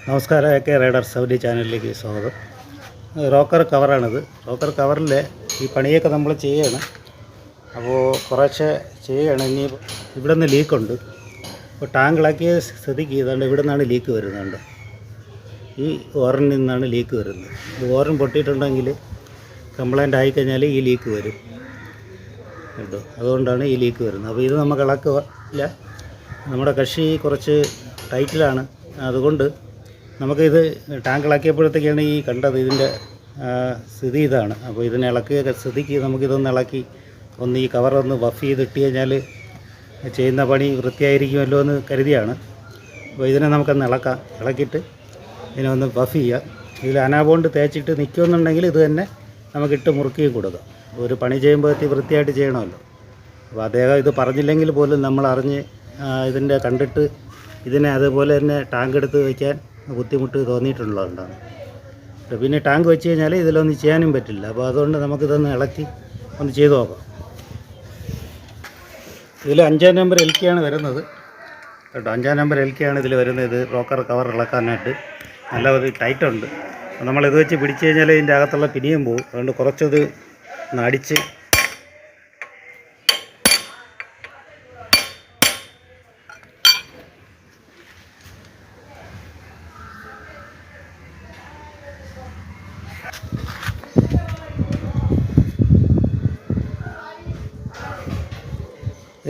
നമസ്കാരം. Rider Saudi ചാനലിലേക്ക് സ്വാഗതം. റോക്കർ കവറാണിത്. റോക്കർ കവറിൽ ഈ പണിയൊക്കെ നമ്മൾ ചെയ്യണം. അപ്പോൾ കുറേശ്ശെ ചെയ്യണം. ഇനി ഇവിടെ നിന്ന് ലീക്കുണ്ട്. അപ്പോൾ ടാങ്കിളാക്കിയ സ്ഥിതിക്ക് ഇതാണ്ട് ഇവിടെ നിന്നാണ് ലീക്ക് വരുന്നുണ്ട്. ഈ ഓറിൽ നിന്നാണ് ലീക്ക് വരുന്നത്. ഇത് ഓറൻ പൊട്ടിയിട്ടുണ്ടെങ്കിൽ കംപ്ലൈൻ്റ് ആയിക്കഴിഞ്ഞാൽ ഈ ലീക്ക് വരും കേട്ടോ. അതുകൊണ്ടാണ് ഈ ലീക്ക് വരുന്നത്. അപ്പോൾ ഇത് നമുക്ക് ഇളക്കില്ല. നമ്മുടെ കക്ഷി കുറച്ച് ടൈറ്റിലാണ്. അതുകൊണ്ട് നമുക്കിത് ടാങ്കിളക്കിയപ്പോഴത്തേക്കാണ് ഈ കണ്ടത് ഇതിൻ്റെ സ്ഥിതി ഇതാണ്. അപ്പോൾ ഇതിനെ ഇളക്കിയ സ്ഥിതിക്ക് നമുക്കിതൊന്ന് ഇളക്കി ഒന്ന് ഈ കവറൊന്ന് ബഫ് ചെയ്തിട്ട് കഴിഞ്ഞാൽ ചെയ്യുന്ന പണി വൃത്തിയായിരിക്കുമല്ലോ എന്ന് കരുതിയാണ്. അപ്പോൾ ഇതിനെ നമുക്കൊന്ന് ഇളക്കിയിട്ട് ഇതിനെ ഒന്ന് ബഫ് ചെയ്യാം. ഇതിൽ അനാബോണ്ട് തേച്ചിട്ട് നിൽക്കുമെന്നുണ്ടെങ്കിൽ ഇത് തന്നെ നമുക്കിട്ട് മുറുക്കി കൊടുക്കാം. ഒരു പണി ചെയ്യുമ്പോഴത്തേക്ക് വൃത്തിയായിട്ട് ചെയ്യണമല്ലോ. അപ്പോൾ അദ്ദേഹം ഇത് പറഞ്ഞില്ലെങ്കിൽ പോലും നമ്മൾ അറിഞ്ഞ് ഇതിൻ്റെ കണ്ടിട്ട് ഇതിനെ അതുപോലെ തന്നെ ടാങ്ക് എടുത്ത് വയ്ക്കാൻ ബുദ്ധിമുട്ട് തോന്നിയിട്ടുള്ളതുകൊണ്ടാണ്. പിന്നെ ടാങ്ക് വെച്ച് കഴിഞ്ഞാൽ ഇതിലൊന്നും ചെയ്യാനും പറ്റില്ല. അപ്പോൾ അതുകൊണ്ട് നമുക്കിതൊന്ന് ഇളക്കി ഒന്ന് ചെയ്ത് നോക്കാം. ഇതിൽ 5-ാം നമ്പർ LK വരുന്നത് കേട്ടോ. 5-ാം നമ്പർ LK ഇതിൽ വരുന്നത്. ഇത് റോക്കർ കവർ ഇളക്കാനായിട്ട് നല്ല ഒരു ടൈറ്റുണ്ട്. നമ്മളിത് വെച്ച് പിടിച്ച് കഴിഞ്ഞാൽ ഇതിൻ്റെ അകത്തുള്ള പിനിയും പോകും. അതുകൊണ്ട് കുറച്ചത് ഒന്ന് അടിച്ച്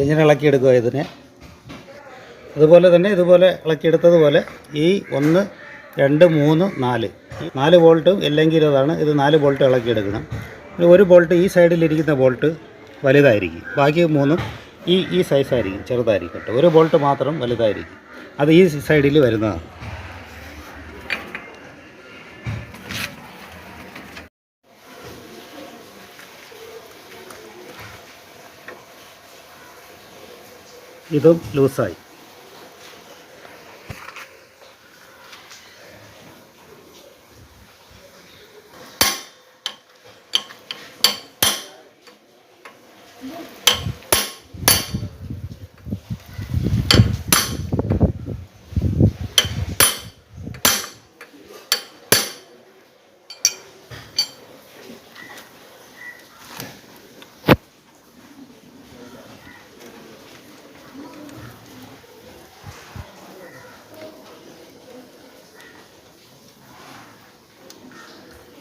ഇങ്ങനെ ഇളക്കിയെടുക്കുക. ഇതിനെ അതുപോലെ തന്നെ ഇതുപോലെ ഇളക്കിയെടുത്തതുപോലെ ഈ 1, 2, 3, 4 ബോൾട്ടും അല്ലെങ്കിൽ ഇതാണ്. ഇത് 4 ബോൾട്ട് ഇളക്കിയെടുക്കണം. ഒരു ബോൾട്ട് ഈ സൈഡിലിരിക്കുന്ന ബോൾട്ട് വലുതായിരിക്കും. ബാക്കി 3 ഈ സൈസായിരിക്കും, ചെറുതായിരിക്കും കേട്ടോ. ഒരു ബോൾട്ട് മാത്രം വലുതായിരിക്കും. അത് ഈ സൈഡിൽ വരുന്നതാണ്. ഇതും ലൂസായി.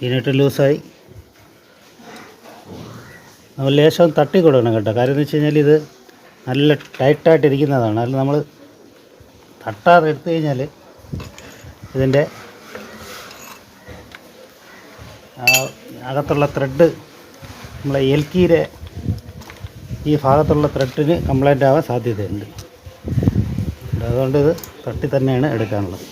ഇതിനിട്ട് ലൂസായി. നമ്മൾ ലേശം തട്ടി കൊടുക്കണം കേട്ടോ. കാര്യം എന്ന് വെച്ച് കഴിഞ്ഞാൽ ഇത് നല്ല ടൈറ്റായിട്ടിരിക്കുന്നതാണ്. അതിൽ നമ്മൾ തട്ടാതെ എടുത്തു കഴിഞ്ഞാൽ ഇതിൻ്റെ അകത്തുള്ള ത്രെഡ് നമ്മളെ LKയുടെ ഈ ഭാഗത്തുള്ള ത്രെഡിന് കംപ്ലൈൻ്റ് ആവാൻ സാധ്യതയുണ്ട്. അതുകൊണ്ട് ഇത് തട്ടി തന്നെയാണ് എടുക്കാനുള്ളത്.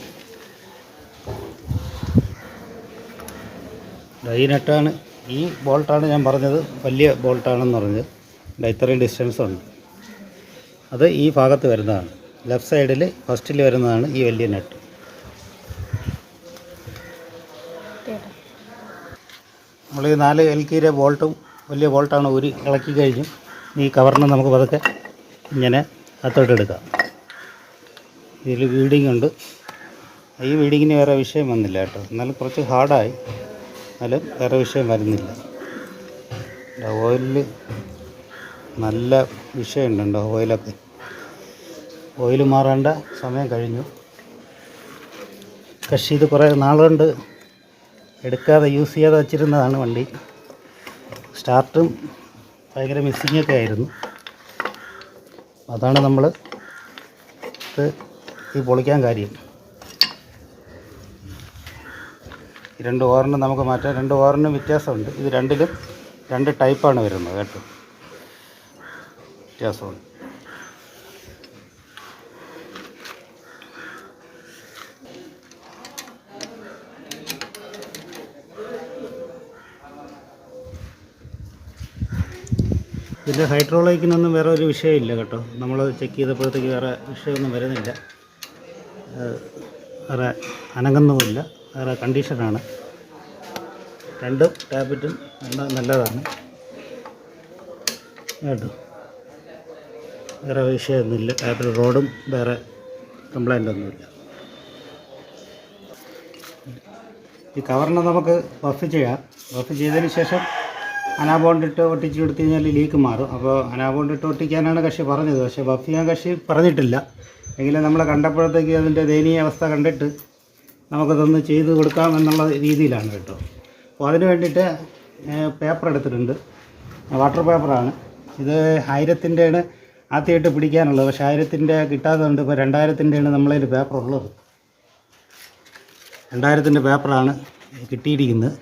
ഈ നട്ടാണ്, ഈ ബോൾട്ടാണ് ഞാൻ പറഞ്ഞത് വലിയ ബോൾട്ടാണെന്ന് പറഞ്ഞത്. ഇത്രയും ഡിസ്റ്റൻസ് ഉണ്ട്. അത് ഈ ഭാഗത്ത് വരുന്നതാണ്. ലെഫ്റ്റ് സൈഡിൽ ഫസ്റ്റിൽ വരുന്നതാണ് ഈ വലിയ നട്ട്. നമ്മൾ ഈ 4 LKയുടെ ബോൾട്ടും വലിയ ബോൾട്ടാണ് ഇളക്കി കഴിഞ്ഞു. ഈ കവറിന് നമുക്ക് പതുക്കെ ഇങ്ങനെ അത്തോട്ടെടുക്കാം. ഇതിൽ വീഡിങ് ഉണ്ട്. ഈ വീഡിങ്ങിന് വേറെ വിഷയം വന്നില്ല കേട്ടോ. എന്നാലും കുറച്ച് ഹാർഡായി, എന്നാലും വേറെ വിഷയം വരുന്നില്ല. ഓയിലിൽ നല്ല വിഷയമുണ്ടോ. ഓയിൽ മാറേണ്ട സമയം കഴിഞ്ഞു. കക്ഷി ഇത് കുറേ നാളുകൊണ്ട് എടുക്കാതെ യൂസ് ചെയ്യാതെ വച്ചിരുന്നതാണ് വണ്ടി. സ്റ്റാർട്ടും ഭയങ്കര മിസ്സിങ്ങൊക്കെ ആയിരുന്നു. അതാണ് നമ്മൾ ഇത് ഈ പൊളിക്കാൻ കാര്യം. 2 ഓറിനും നമുക്ക് മാറ്റാം. 2 ഓറിനും വ്യത്യാസമുണ്ട്. ഇത് രണ്ടിലും 2 ടൈപ്പാണ് വരുന്നത് കേട്ടോ. വ്യത്യാസമുണ്ട്. ഇതിൻ്റെ ഹൈഡ്രോളിക്കിനൊന്നും വേറെ ഒരു വിഷയമില്ല കേട്ടോ. നമ്മൾ ചെക്ക് ചെയ്തപ്പോഴത്തേക്ക് വേറെ വിഷയമൊന്നും വരുന്നില്ല. വേറെ അനങ്ങുന്നുമില്ല. വേറെ കണ്ടീഷനാണ്. 2 ടാബ്ലറ്റും നല്ലതാണ് കേട്ടോ. വേറെ വിഷയമൊന്നുമില്ല. ടാബ്ലറ്റ് റോഡും വേറെ കംപ്ലൈൻ്റ് ഒന്നുമില്ല. ഈ കവറിനെ നമുക്ക് ബഫ് ചെയ്യാം. ബഫ് ചെയ്തതിന് ശേഷം അനാബോണ്ടിട്ട് ഒട്ടിച്ച് കൊടുത്തു കഴിഞ്ഞാൽ ലീക്ക് മാറും. അപ്പോൾ അനാബോണ്ടിട്ട് ഒട്ടിക്കാനാണ് കക്ഷി പറഞ്ഞത്, പക്ഷേ ബഫ് ചെയ്യാൻ കക്ഷി പറഞ്ഞിട്ടില്ല. എങ്കിലും നമ്മൾ കണ്ടപ്പോഴത്തേക്ക് അതിൻ്റെ ദയനീയ അവസ്ഥ കണ്ടിട്ട് നമുക്കതൊന്ന് ചെയ്ത് കൊടുക്കാം എന്നുള്ള രീതിയിലാണ് കേട്ടോ. അപ്പോൾ അതിന് വേണ്ടിയിട്ട് പേപ്പർ എടുത്തിട്ടുണ്ട്. വാട്ടർ പേപ്പറാണ് ഇത്. 1000-ൻ്റെയാണ് ആദ്യമായിട്ട് പിടിക്കാനുള്ളത്, പക്ഷേ 1000-ൻ്റെ കിട്ടാത്തതുകൊണ്ട് ഇപ്പോൾ 2000-ൻ്റെയാണ് നമ്മളതിൽ പേപ്പർ ഉള്ളത്. 2000-ൻ്റെ പേപ്പറാണ് കിട്ടിയിരിക്കുന്നത്.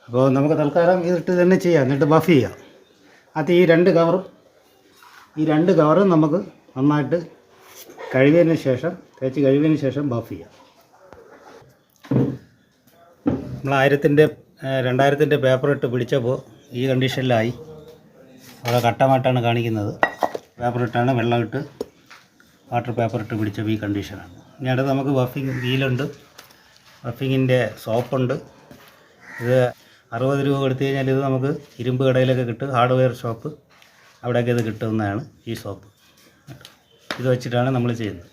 അപ്പോൾ നമുക്ക് തൽക്കാലം ഇതിട്ട് തന്നെ ചെയ്യാം, എന്നിട്ട് ബഫ് ചെയ്യാം. അത് ഈ രണ്ട് കവറും നമുക്ക് നന്നായിട്ട് കഴുകിയതിന് ശേഷം തേച്ച് കഴുകിയതിന് ശേഷം ബഫ് ചെയ്യാം. നമ്മൾ 2000-ൻ്റെ പേപ്പർ ഇട്ട് പിടിച്ചപ്പോൾ ഈ കണ്ടീഷനിലായി. അവിടെ കട്ടമായിട്ടാണ് കാണിക്കുന്നത്. പേപ്പർ ഇട്ടാണ് വെള്ളം ഇട്ട് വാട്ടർ പേപ്പർ ഇട്ട് പിടിച്ചപ്പോൾ ഈ കണ്ടീഷനാണ്. ഇനി അടുത്ത് നമുക്ക് ബഫിങ് വീലുണ്ട്, ബഫിങ്ങിൻ്റെ സോപ്പുണ്ട്. ഇത് 60 രൂപ കൊടുത്തു കഴിഞ്ഞാൽ ഇത് നമുക്ക് ഇരുമ്പ് കടയിലൊക്കെ കിട്ടും, ഹാർഡ്വെയർ ഷോപ്പ് അവിടെയൊക്കെ ഇത് കിട്ടുന്നതാണ് ഈ സോപ്പ്. ഇത് വെച്ചിട്ടാണ് നമ്മൾ ചെയ്യുന്നത്.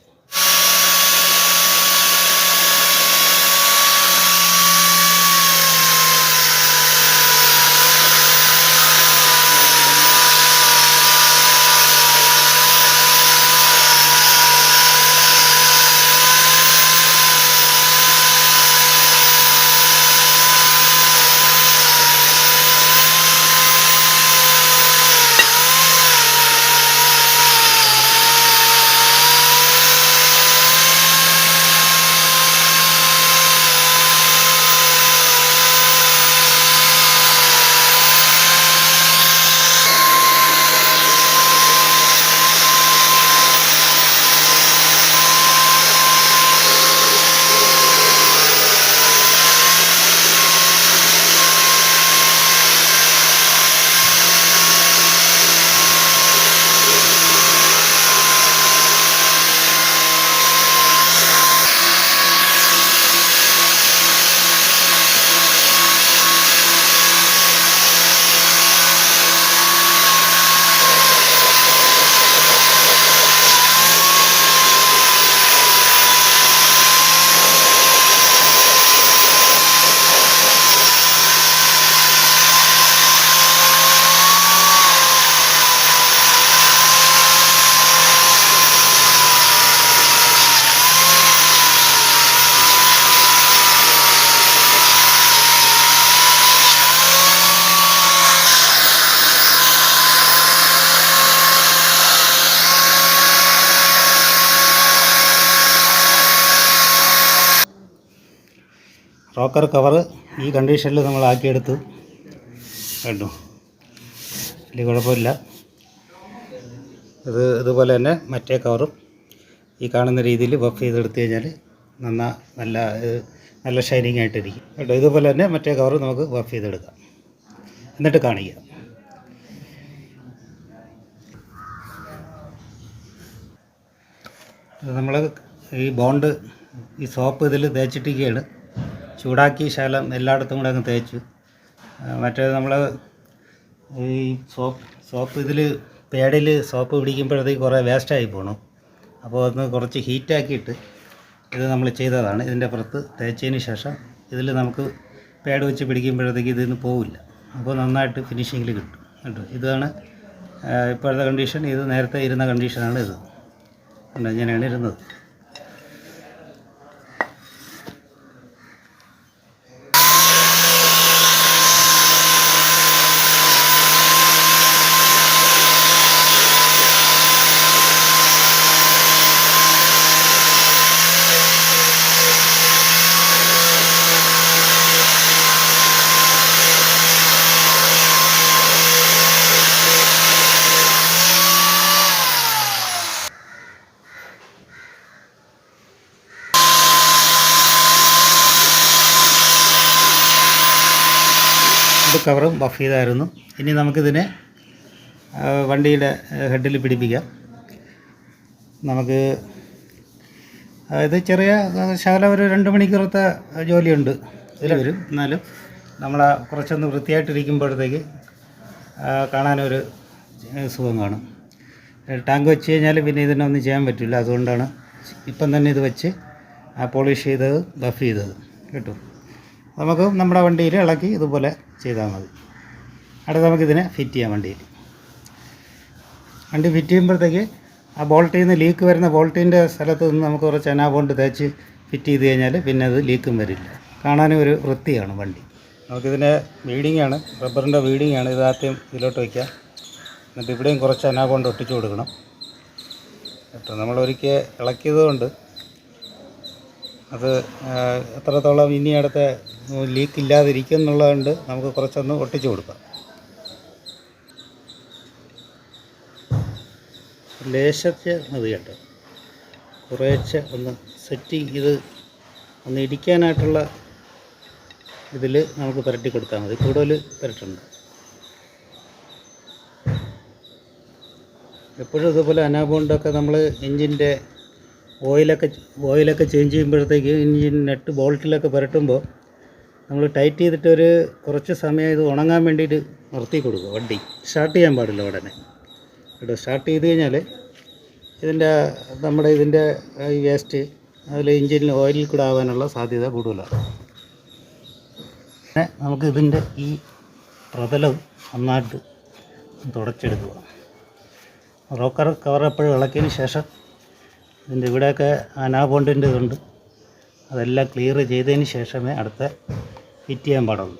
റോക്കർ കവർ ഈ കണ്ടീഷനിൽ നമ്മൾ ആക്കിയെടുത്തു കേട്ടോ. വലിയ കുഴപ്പമില്ല. ഇതുപോലെ തന്നെ മറ്റേ കവറും ഈ കാണുന്ന രീതിയിൽ ബഫ് ചെയ്തെടുത്തു കഴിഞ്ഞാൽ നല്ല ഷൈനിങ് ആയിട്ടിരിക്കും കേട്ടോ. ഇതുപോലെ തന്നെ മറ്റേ കവർ നമുക്ക് ബഫ് ചെയ്തെടുക്കാം, എന്നിട്ട് കാണിക്കാം. നമ്മൾ ഈ ബോണ്ട് ഈ സോപ്പ് ഇതിൽ തേച്ചിട്ടിരിക്കുകയാണ്. ചൂടാക്കി ശകലം എല്ലായിടത്തും കൂടെ അങ്ങ് തേച്ചു. മറ്റേത് നമ്മൾ ഈ സോപ്പ് ഇതിൽ പേഡിൽ സോപ്പ് പിടിക്കുമ്പോഴത്തേക്ക് കുറേ വേസ്റ്റായി പോകണം. അപ്പോൾ ഒന്ന് കുറച്ച് ഹീറ്റാക്കിയിട്ട് ഇത് നമ്മൾ ചെയ്തതാണ്. ഇതിൻ്റെ പുറത്ത് തേച്ചതിന് ശേഷം ഇതിൽ നമുക്ക് പേഡ് വെച്ച് പിടിക്കുമ്പോഴത്തേക്ക് ഇതിന് പോവില്ല. അപ്പോൾ നന്നായിട്ട് ഫിനിഷിങ്ങിൽ കിട്ടും കേട്ടോ. ഇതാണ് ഇപ്പോഴത്തെ കണ്ടീഷൻ. ഇത് നേരത്തെ ഇരുന്ന കണ്ടീഷനാണ്. ഇത് ഇങ്ങനെയാണ് ഇരുന്നത്. ഇത് കവറും ബഫ് ചെയ്തായിരുന്നു. ഇനി നമുക്കിതിനെ വണ്ടിയുടെ ഹെഡിൽ പിടിപ്പിക്കാം. നമുക്ക് ഇത് ചെറിയ ശകലം ഒരു 2 മണിക്കൂറത്തെ ജോലിയുണ്ട് ഇതിൽ വരും. എന്നാലും നമ്മൾ കുറച്ചൊന്ന് വൃത്തിയായിട്ടിരിക്കുമ്പോഴത്തേക്ക് കാണാനൊരു സുഖം കാണും. ടാങ്ക് വെച്ച് കഴിഞ്ഞാൽ പിന്നെ ഇതിനൊന്നും ചെയ്യാൻ പറ്റില്ല. അതുകൊണ്ടാണ് ഇപ്പം തന്നെ ഇത് വെച്ച് പോളിഷ് ചെയ്തത് ബഫ് ചെയ്തത് കേട്ടോ. നമുക്ക് നമ്മുടെ വണ്ടിയിൽ ഇളക്കി ഇതുപോലെ ചെയ്താൽ മതി. അടുത്ത് നമുക്കിതിനെ ഫിറ്റ് ചെയ്യാം. വണ്ടി ഫിറ്റ് ചെയ്യുമ്പോഴത്തേക്ക് ആ ബോൾട്ടിൽ നിന്ന് ലീക്ക് വരുന്ന ബോൾട്ടിൻ്റെ സ്ഥലത്ത് നിന്ന് നമുക്ക് കുറച്ച് അനാബോണ്ട് തേച്ച് ഫിറ്റ് ചെയ്ത് കഴിഞ്ഞാൽ പിന്നെ അത് ലീക്കും വരില്ല. കാണാനും ഒരു വൃത്തിയാണ് വണ്ടി. നമുക്കിതിൻ്റെ വീഡിങ്ങാണ്, റബ്ബറിൻ്റെ വീഡിങ്ങാണ്. ഇത് ആദ്യം ഇതിലോട്ട് വയ്ക്കാം. എന്നിട്ട് ഇവിടെയും കുറച്ച് അനാബോണ്ട് ഒട്ടിച്ചു കൊടുക്കണം കേട്ടോ. നമ്മളൊരിക്കൽ ഇളക്കിയത് കൊണ്ട് അത് എത്രത്തോളം ഇനി അടുത്ത ലീക്ക് ഇല്ലാതിരിക്കും എന്നുള്ളതുകൊണ്ട് നമുക്ക് കുറച്ചൊന്ന് ഒട്ടിച്ചു കൊടുക്കാം. ലേശത്തെ മതി കേട്ടോ. കുറേശ്ശെ ഒന്ന് സെറ്റിങ് ഇത് ഒന്ന് ഇടിക്കാനായിട്ടുള്ള ഇതിൽ നമുക്ക് പുരട്ടി കൊടുത്താൽ മതി. കൂടുതൽ പുരട്ടുണ്ട്. എപ്പോഴും ഇതുപോലെ അനാബോണ്ടൊക്കെ നമ്മൾ എൻജിൻ്റെ ഓയിലൊക്കെ ചേഞ്ച് ചെയ്യുമ്പോഴത്തേക്ക് എൻജിൻ നെറ്റ് ബോൾട്ടിലൊക്കെ പുരട്ടുമ്പോൾ നമ്മൾ ടൈറ്റ് ചെയ്തിട്ടൊരു കുറച്ച് സമയം ഇത് ഉണങ്ങാൻ വേണ്ടിയിട്ട് നിർത്തി കൊടുക്കുക. വണ്ടി സ്റ്റാർട്ട് ചെയ്യാൻ പാടില്ല ഉടനെ കേട്ടോ. സ്റ്റാർട്ട് ചെയ്ത് കഴിഞ്ഞാൽ ഇതിൻ്റെ ഈ വേസ്റ്റ് അതിൽ എൻജിനിൽ ഓയിലിൽ കൂടെ ആവാനുള്ള സാധ്യത കൂടുതലാണ്. പിന്നെ നമുക്ക് ഇതിൻ്റെ ഈ പ്രതലം നന്നായിട്ട് തുടച്ചെടുക്കുക. റോക്കർ കവർ എപ്പോഴും ഇളക്കിയതിന് ശേഷം ഇതിൻ്റെ ഇവിടെയൊക്കെ അനാബോണ്ടിൻ്റെ ഇതുണ്ട്, അതെല്ലാം ക്ലിയർ ചെയ്തതിന് ശേഷമേ അടുത്ത ഫിറ്റ് ചെയ്യാൻ പാടുള്ളൂ.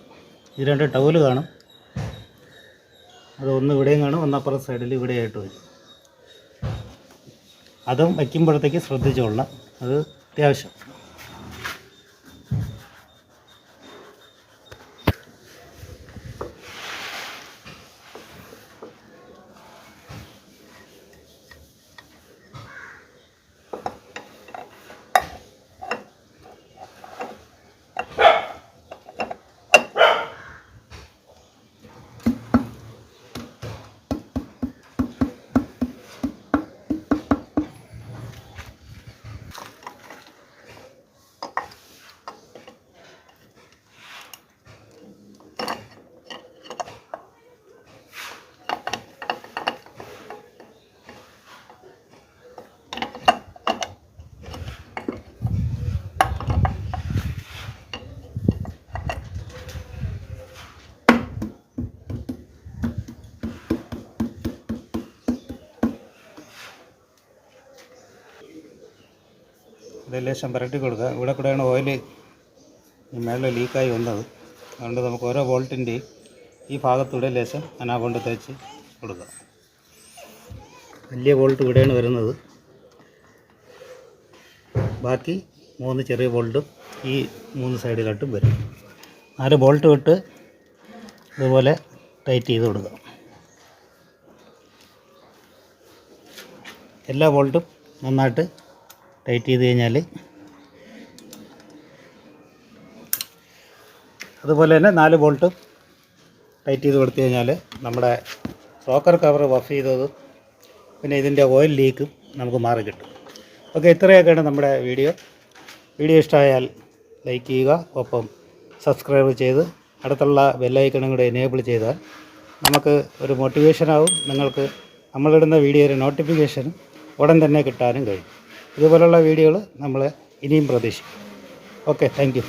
ഇത് 2 ടവല് കാണും. അത് ഒന്ന് ഇവിടെയും കാണും, ഒന്നപ്പുറം സൈഡിൽ ഇവിടെയായിട്ട് വരും. അതും വയ്ക്കുമ്പോഴത്തേക്ക് ശ്രദ്ധിച്ചോളണം, അത് അത്യാവശ്യം. ഇത് ലേശം പുരട്ടി കൊടുക്കുക. ഇവിടെ കൂടെയാണ് ഓയിൽ മേളിൽ ലീക്കായി വന്നത്. അതുകൊണ്ട് നമുക്ക് ഓരോ ബോൾട്ടിൻ്റെയും ഈ ഭാഗത്തൂടെ ലേശം അനാബോണ്ട് തേച്ച് കൊടുക്കുക. വലിയ ബോൾട്ട് ഇവിടെയാണ് വരുന്നത്. ബാക്കി 3 ചെറിയ ബോൾട്ടും ഈ 3 സൈഡിലോട്ടും വരും. 4 ബോൾട്ട് വിട്ട് ഇതുപോലെ ടൈറ്റ് ചെയ്ത് കൊടുക്കുക. എല്ലാ ബോൾട്ടും നന്നായിട്ട് ടൈറ്റ് ചെയ്ത് കഴിഞ്ഞാൽ, അതുപോലെ തന്നെ 4 ബോൾട്ടും ടൈറ്റ് ചെയ്ത് കൊടുത്തു കഴിഞ്ഞാൽ നമ്മുടെ ക്രോക്കർ കവർ വഫ് ചെയ്തത് പിന്നെ ഇതിൻ്റെ ഓയിൽ ലീക്കും നമുക്ക് മാറി കിട്ടും. ഓക്കെ, ഇത്രയൊക്കെയാണ് നമ്മുടെ വീഡിയോ ഇഷ്ടമായാൽ ലൈക്ക് ചെയ്യുക, ഒപ്പം സബ്സ്ക്രൈബ് ചെയ്ത് അടുത്തുള്ള ബെല്ലൈക്കണും കൂടെ എനേബിൾ ചെയ്താൽ നമുക്ക് ഒരു മോട്ടിവേഷനാവും. നിങ്ങൾക്ക് നമ്മളിടുന്ന വീഡിയോയുടെ നോട്ടിഫിക്കേഷനും ഉടൻ തന്നെ കിട്ടാനും കഴിയും. ഇതുപോലുള്ള വീഡിയോകൾ നമ്മൾ ഇനിയും പ്രതീക്ഷിക്കും. Okay, thank you.